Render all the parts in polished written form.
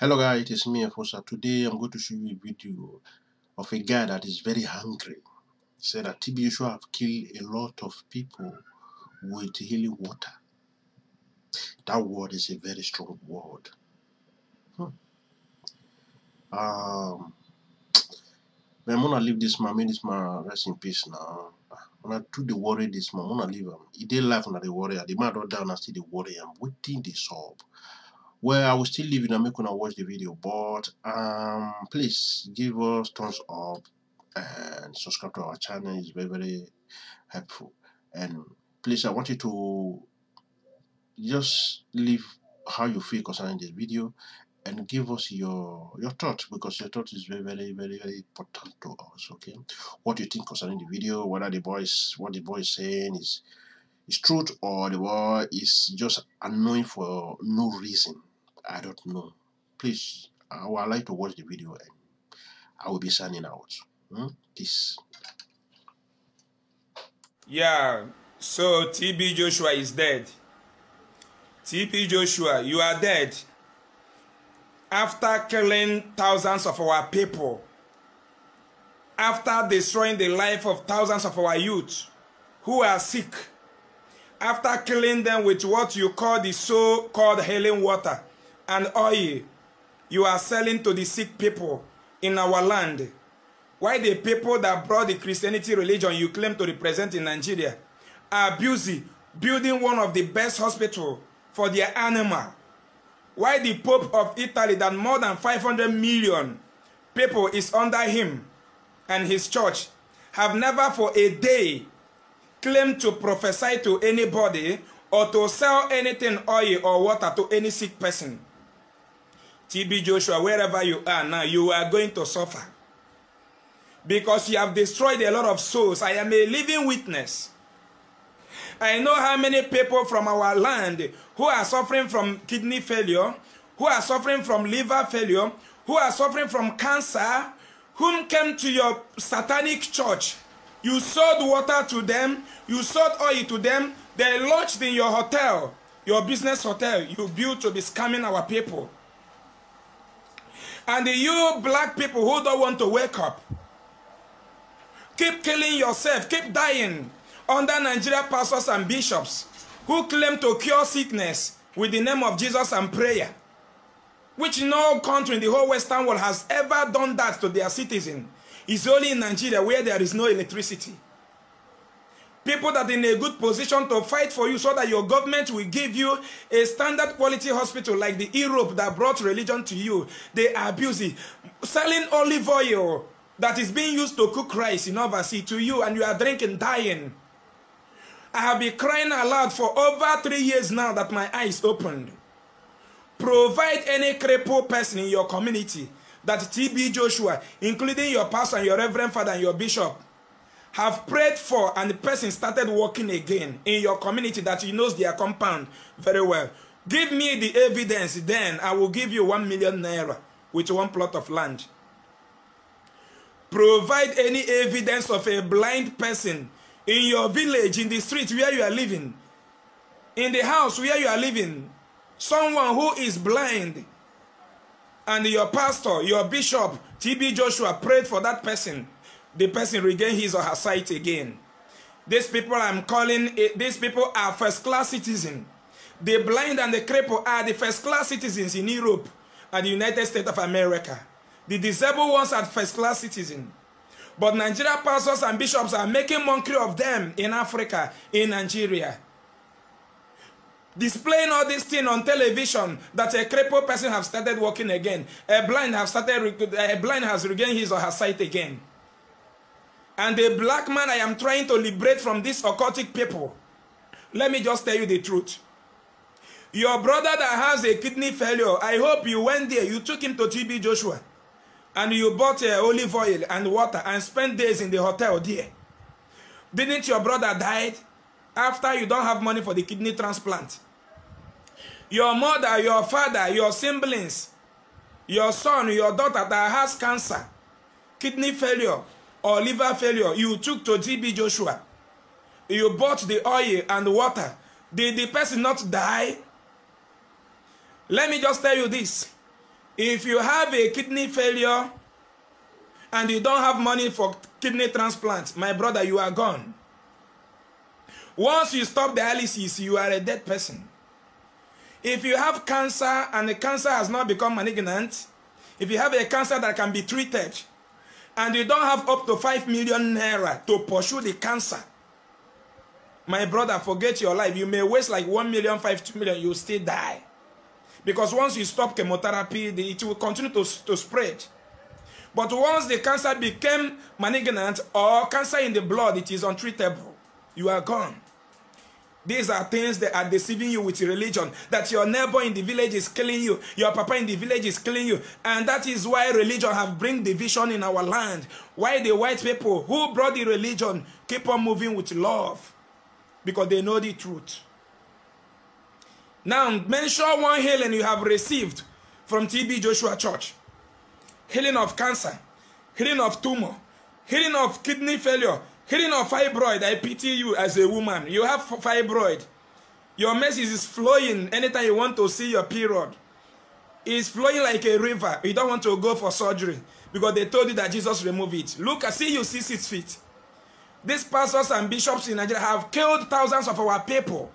Hello guys, it is me Efosa. Today I'm going to show you a video of a guy that is very hungry. He said that TB Joshua have killed a lot of people with healing water. That word is a very strong word. When I'm gonna leave this man, may this man rest in peace now. When I do the worry this man, I'm gonna leave him. He did life under the worry. The man don't down and still the worry. I'm waiting the solve. Well, I will still leave it and make una watch the video, but please give us thumbs up and subscribe to our channel. It's very, very helpful. And please, I want you to just leave how you feel concerning this video and give us your thoughts, because your thoughts is very, very, very, very important to us. Okay, what you think concerning the video, whether what the boy is saying is truth, or the boy is just annoying for no reason. I don't know. Please, I would like to watch the video and I will be signing out. Peace. Yeah, so TB Joshua is dead. TB Joshua, you are dead. After killing thousands of our people, after destroying the life of thousands of our youth who are sick, after killing them with what you call the so-called healing water and oil you are selling to the sick people in our land, why the people that brought the Christianity religion you claim to represent in Nigeria are busy building one of the best hospitals for their animal? Why the Pope of Italy, that more than 500 million people is under him and his church, have never for a day claimed to prophesy to anybody or to sell anything, oil or water, to any sick person? TB Joshua, wherever you are now, you are going to suffer, because you have destroyed a lot of souls. I am a living witness. I know how many people from our land who are suffering from kidney failure, who are suffering from liver failure, who are suffering from cancer, whom came to your satanic church. You sold water to them, you sold oil to them, they lodged in your hotel, your business hotel you built to be scamming our people. And you black people who don't want to wake up, keep killing yourself, keep dying under Nigeria pastors and bishops who claim to cure sickness with the name of Jesus and prayer, which no country in the whole Western world has ever done that to their citizens. It's only in Nigeria where there is no electricity. People that are in a good position to fight for you so that your government will give you a standard quality hospital like the Europe that brought religion to you, they are busy selling olive oil that is being used to cook rice in overseas to you, and you are drinking, dying. I have been crying aloud for over 3 years now that my eyes opened. Provide any crippled person in your community that TB Joshua, including your pastor and your reverend father and your bishop, have prayed for, and the person started walking again in your community, that he knows their compound very well. Give me the evidence, then I will give you 1 million naira with one plot of land. Provide any evidence of a blind person in your village, in the street where you are living, in the house where you are living, someone who is blind, and your pastor, your bishop, TB Joshua, prayed for that person. The person regained his or her sight again. These people I'm calling, these people are first-class citizens. The blind and the crippled are the first-class citizens in Europe and the United States of America. The disabled ones are first-class citizens. But Nigeria pastors and bishops are making mockery of them in Africa, in Nigeria. Displaying all this thing on television that a crippled person has started walking again. A blind has regained his or her sight again. And the black man I am trying to liberate from these occultic people. Let me just tell you the truth. Your brother that has a kidney failure, I hope you went there, you took him to TB Joshua, and you bought olive oil and water and spent days in the hotel there. Didn't your brother die after you don't have money for the kidney transplant? Your mother, your father, your siblings, your son, your daughter that has cancer, kidney failure, or liver failure, you took to TB Joshua. You bought the oil and water. Did the person not die? Let me just tell you this. If you have a kidney failure and you don't have money for kidney transplant, my brother, you are gone. Once you stop dialysis, you are a dead person. If you have cancer and the cancer has not become malignant, if you have a cancer that can be treated, and you don't have up to 5 million naira to pursue the cancer, my brother, forget your life. You may waste like 1 million, 2 million, you still die. Because once you stop chemotherapy, it will continue to spread. But once the cancer became malignant or cancer in the blood, it is untreatable. You are gone. These are things that are deceiving you with religion. That your neighbor in the village is killing you. Your papa in the village is killing you. And that is why religion have bring division in our land. Why the white people who brought the religion keep on moving with love. Because they know the truth. Now, mention one healing you have received from TB Joshua Church. Healing of cancer. Healing of tumor. Healing of kidney failure. Healing of fibroid. I pity you as a woman. You have fibroid. Your message is flowing anytime you want to see your period. It's flowing like a river. You don't want to go for surgery because they told you that Jesus removed it. Look, I see you 6 feet. These pastors and bishops in Nigeria have killed thousands of our people.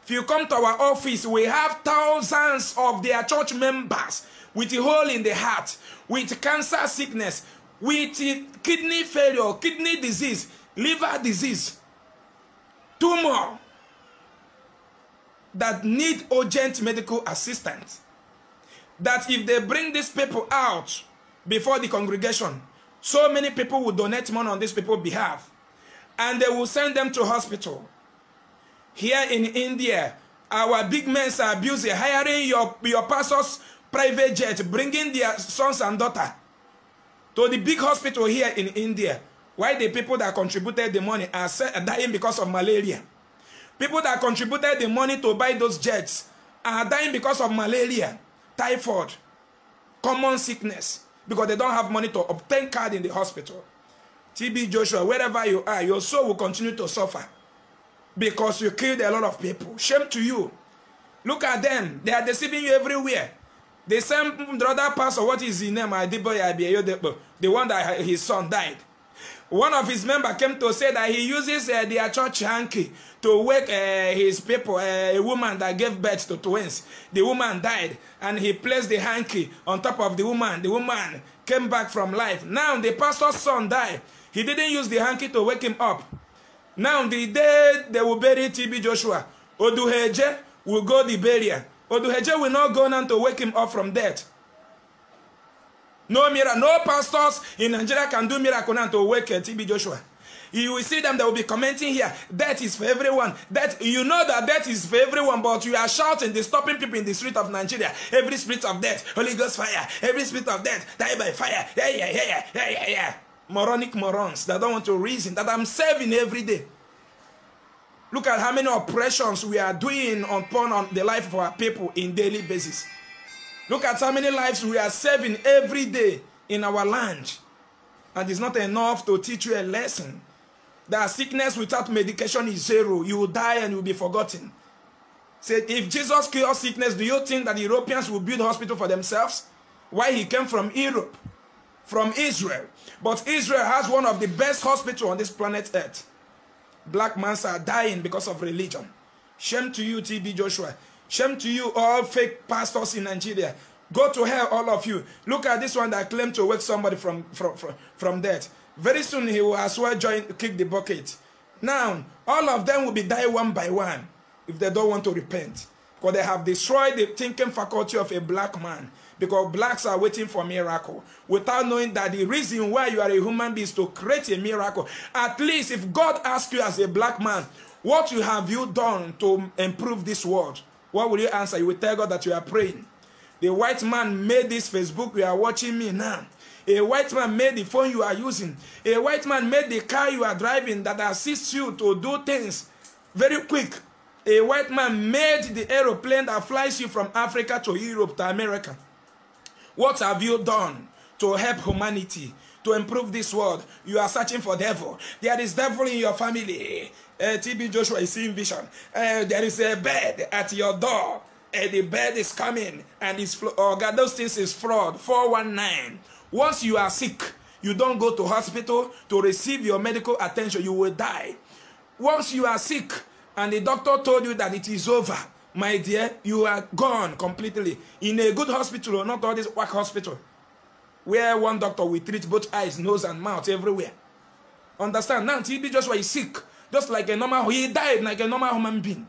If you come to our office, we have thousands of their church members with a hole in the heart, with cancer sickness, with kidney failure, kidney disease, liver disease, tumor, that need urgent medical assistance. That if they bring these people out before the congregation, so many people will donate money on these people's behalf, and they will send them to hospital. Here in India, our big men are abusing, hiring your pastor's private jet, bringing their sons and daughters to the big hospital here in India. Why the people that contributed the money are dying because of malaria? People that contributed the money to buy those jets are dying because of malaria, typhoid, common sickness, because they don't have money to obtain card in the hospital. TB Joshua, wherever you are, your soul will continue to suffer because you killed a lot of people. Shame to you. Look at them. They are deceiving you everywhere. The same brother pastor, what is his name? The one that his son died. One of his members came to say that he uses their church hanky to wake his people, a woman that gave birth to twins. The woman died, and he placed the hanky on top of the woman. The woman came back from life. Now the pastor's son died. He didn't use the hanky to wake him up. Now the day they will bury TB Joshua, Oduheje will go the burial. Oduheje will not go now to wake him up from death. No miracle, no pastors in Nigeria can do miracle now to wake TB Joshua. You will see them, they will be commenting here, death is for everyone. That, you know that death is for everyone, but you are shouting, disturbing people in the street of Nigeria. Every spirit of death, Holy Ghost fire. Every spirit of death, die by fire. Yeah. Moronic morons that don't want to reason, that I'm serving every day. Look at how many oppressions we are doing upon the life of our people in daily basis. Look at how many lives we are saving every day in our land. And it's not enough to teach you a lesson. That sickness without medication is zero. You will die and you will be forgotten. Say, if Jesus cured sickness, do you think that the Europeans will build hospital for themselves? Why? He came from Europe, from Israel. But Israel has one of the best hospitals on this planet Earth. Black men are dying because of religion. Shame to you, TB Joshua. Shame to you, all fake pastors in Nigeria. Go to hell, all of you. Look at this one that claimed to wake somebody from death. Very soon he will as well kick the bucket. Now, all of them will be dying one by one if they don't want to repent. Because they have destroyed the thinking faculty of a black man. Because blacks are waiting for a miracle. Without knowing that the reason why you are a human being is to create a miracle. At least if God asks you as a black man, what have you done to improve this world? What will you answer? You will tell God that you are praying. The white man made this Facebook you are watching me now. A white man made the phone you are using. A white man made the car you are driving that assists you to do things very quick. A white man made the aeroplane that flies you from Africa to Europe to America. What have you done to help humanity, to improve this world? You are searching for devil. There is devil in your family. TB Joshua is seeing vision. There is a bed at your door. the bed is coming, and it's, oh God, those things is fraud, 419. Once you are sick, you don't go to hospital to receive your medical attention, you will die. Once you are sick, and the doctor told you that it is over, my dear, you are gone completely. In a good hospital, not all this whack hospital, where one doctor will treat both eyes, nose, and mouth everywhere. Understand? Now, TB Joshua is sick, just like a normal, he died like a normal human being.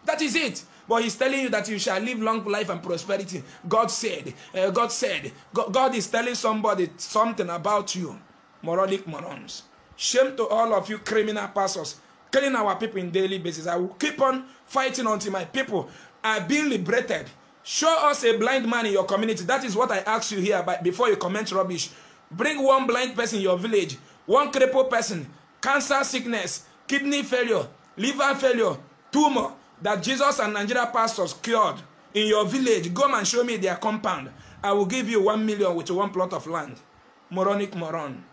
That is it. But he's telling you that you shall live long life and prosperity. God said, God is telling somebody something about you. Moronic morons. Shame to all of you criminal pastors, killing our people in daily basis. I will keep on fighting until my people are being liberated. Show us a blind man in your community. That is what I ask you here before you comment rubbish. Bring one blind person in your village, one crippled person, cancer sickness, kidney failure, liver failure, tumor, that Jesus and Nigeria pastors cured in your village. Come and show me their compound. I will give you 1 million with 1 plot of land. Moronic moron.